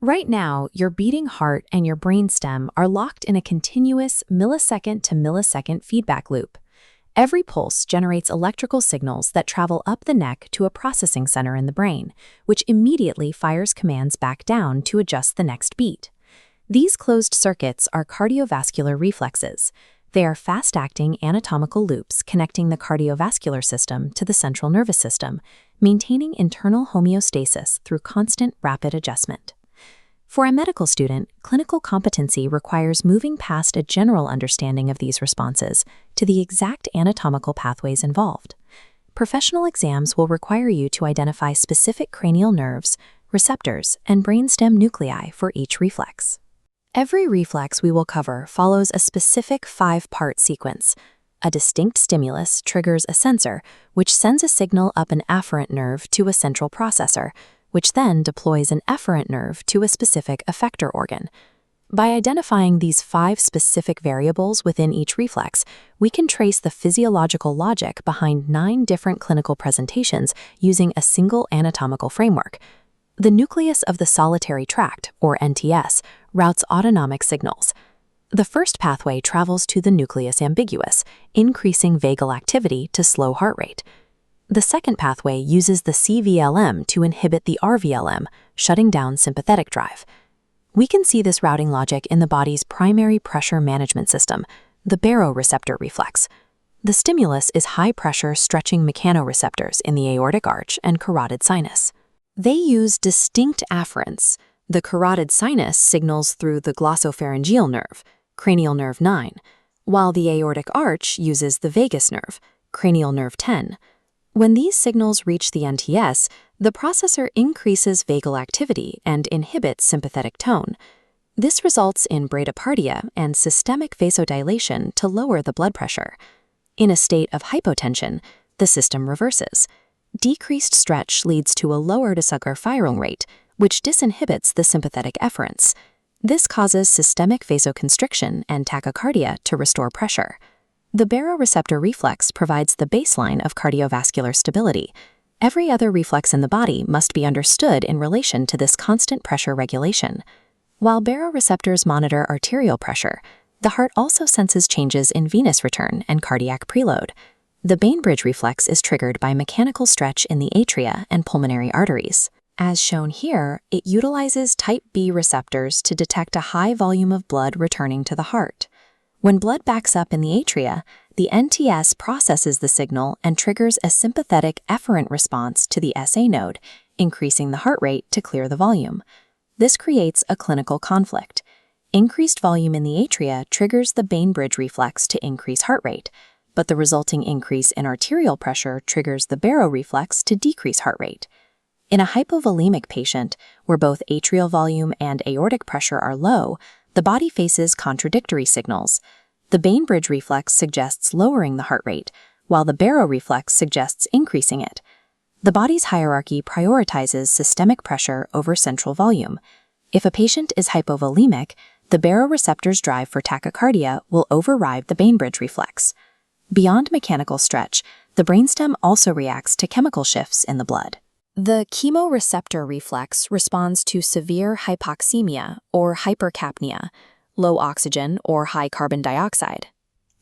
Right now, your beating heart and your brainstem are locked in a continuous millisecond-to-millisecond feedback loop. Every pulse generates electrical signals that travel up the neck to a processing center in the brain, which immediately fires commands back down to adjust the next beat. These closed circuits are cardiovascular reflexes. They are fast-acting anatomical loops connecting the cardiovascular system to the central nervous system, maintaining internal homeostasis through constant rapid adjustment. For a medical student, clinical competency requires moving past a general understanding of these responses to the exact anatomical pathways involved. Professional exams will require you to identify specific cranial nerves, receptors, and brainstem nuclei for each reflex. Every reflex we will cover follows a specific 5-part sequence. A distinct stimulus triggers a sensor, which sends a signal up an afferent nerve to a central processor, which then deploys an efferent nerve to a specific effector organ. By identifying these 5 specific variables within each reflex, we can trace the physiological logic behind 9 different clinical presentations using a single anatomical framework. The nucleus of the solitary tract, or NTS, routes autonomic signals. The first pathway travels to the nucleus ambiguus, increasing vagal activity to slow heart rate. The second pathway uses the CVLM to inhibit the RVLM, shutting down sympathetic drive. We can see this routing logic in the body's primary pressure management system, the Baroreceptor Reflex. The stimulus is high-pressure stretching mechanoreceptors in the aortic arch and carotid sinus. They use distinct afferents. The carotid sinus signals through the glossopharyngeal nerve, cranial nerve 9, while the aortic arch uses the vagus nerve, cranial nerve 10. When these signals reach the NTS, the processor increases vagal activity and inhibits sympathetic tone. This results in bradycardia and systemic vasodilation to lower the blood pressure. In a state of hypotension, the system reverses. Decreased stretch leads to a lower jugular firing rate, which disinhibits the sympathetic efferents. This causes systemic vasoconstriction and tachycardia to restore pressure. The baroreceptor reflex provides the baseline of cardiovascular stability. Every other reflex in the body must be understood in relation to this constant pressure regulation. While baroreceptors monitor arterial pressure, the heart also senses changes in venous return and cardiac preload. The Bainbridge reflex is triggered by mechanical stretch in the atria and pulmonary arteries. As shown here, it utilizes type B receptors to detect a high volume of blood returning to the heart. When blood backs up in the atria, the NTS processes the signal and triggers a sympathetic efferent response to the SA node, increasing the heart rate to clear the volume. This creates a clinical conflict. Increased volume in the atria triggers the Bainbridge reflex to increase heart rate, but the resulting increase in arterial pressure triggers the baroreflex to decrease heart rate. In a hypovolemic patient, where both atrial volume and aortic pressure are low, the body faces contradictory signals. The Bainbridge reflex suggests lowering the heart rate, while the baroreflex suggests increasing it. The body's hierarchy prioritizes systemic pressure over central volume. If a patient is hypovolemic, the baroreceptor's drive for tachycardia will override the Bainbridge reflex. Beyond mechanical stretch, the brainstem also reacts to chemical shifts in the blood. The chemoreceptor reflex responds to severe hypoxemia or hypercapnia, low oxygen or high carbon dioxide.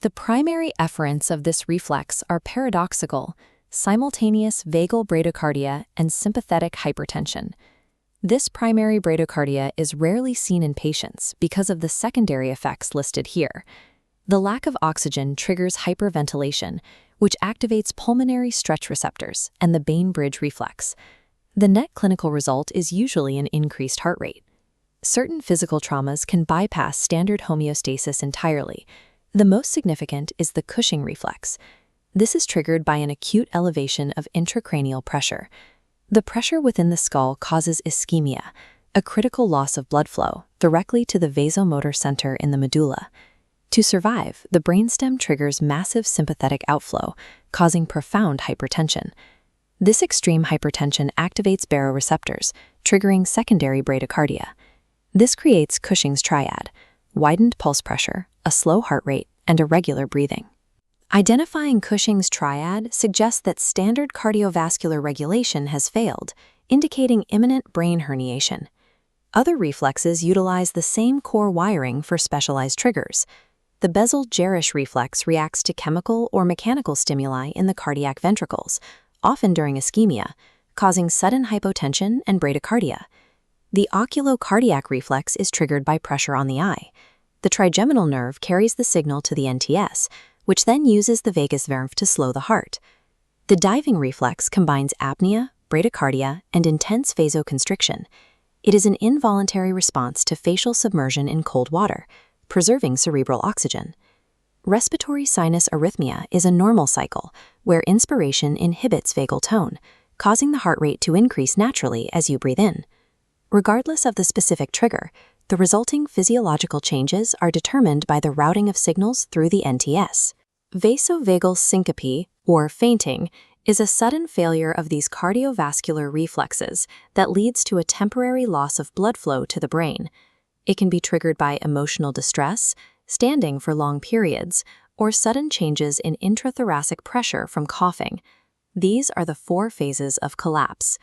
The primary efferents of this reflex are paradoxical, simultaneous vagal bradycardia and sympathetic hypertension. This primary bradycardia is rarely seen in patients because of the secondary effects listed here. The lack of oxygen triggers hyperventilation, which activates pulmonary stretch receptors and the Bainbridge reflex. The net clinical result is usually an increased heart rate. Certain physical traumas can bypass standard homeostasis entirely. The most significant is the Cushing reflex. This is triggered by an acute elevation of intracranial pressure. The pressure within the skull causes ischemia, a critical loss of blood flow, directly to the vasomotor center in the medulla. To survive, the brainstem triggers massive sympathetic outflow, causing profound hypertension. This extreme hypertension activates baroreceptors, triggering secondary bradycardia. This creates Cushing's triad: widened pulse pressure, a slow heart rate, and irregular breathing. Identifying Cushing's triad suggests that standard cardiovascular regulation has failed, indicating imminent brain herniation. Other reflexes utilize the same core wiring for specialized triggers. The Baroreceptor Reflex reacts to chemical or mechanical stimuli in the cardiac ventricles, often during ischemia, causing sudden hypotension and bradycardia. The oculocardiac reflex is triggered by pressure on the eye. The trigeminal nerve carries the signal to the NTS, which then uses the vagus nerve to slow the heart. The diving reflex combines apnea, bradycardia, and intense vasoconstriction. It is an involuntary response to facial submersion in cold water, preserving cerebral oxygen. Respiratory sinus arrhythmia is a normal cycle where inspiration inhibits vagal tone, causing the heart rate to increase naturally as you breathe in. Regardless of the specific trigger, the resulting physiological changes are determined by the routing of signals through the NTS. Vasovagal syncope, or fainting, is a sudden failure of these cardiovascular reflexes that leads to a temporary loss of blood flow to the brain. It can be triggered by emotional distress, standing for long periods, or sudden changes in intrathoracic pressure from coughing. These are the 4 phases of collapse.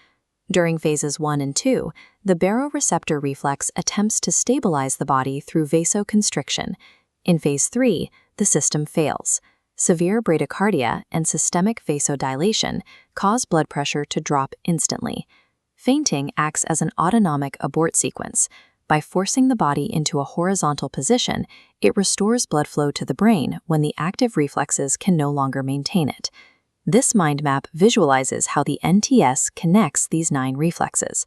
During phases 1 and 2, the baroreceptor reflex attempts to stabilize the body through vasoconstriction. In phase 3, the system fails. Severe bradycardia and systemic vasodilation cause blood pressure to drop instantly. Fainting acts as an autonomic abort sequence. By forcing the body into a horizontal position, it restores blood flow to the brain when the active reflexes can no longer maintain it. This mind map visualizes how the NTS connects these 9 reflexes.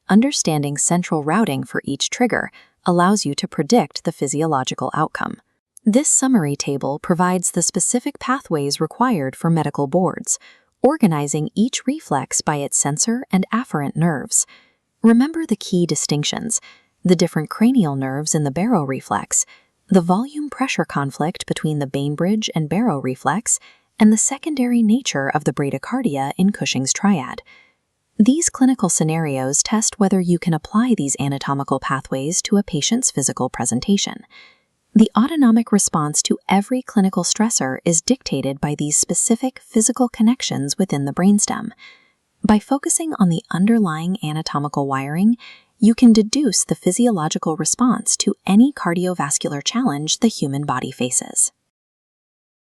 Understanding central routing for each trigger allows you to predict the physiological outcome. This summary table provides the specific pathways required for medical boards, organizing each reflex by its sensor and afferent nerves. Remember the key distinctions: the different cranial nerves in the Baroreceptor, the volume pressure conflict between the Bainbridge and Baroreceptor, and the secondary nature of the bradycardia in Cushing's Triad. These clinical scenarios test whether you can apply these anatomical pathways to a patient's physical presentation. The autonomic response to every clinical stressor is dictated by these specific physical connections within the brainstem. By focusing on the underlying anatomical wiring, you can deduce the physiological response to any cardiovascular challenge the human body faces.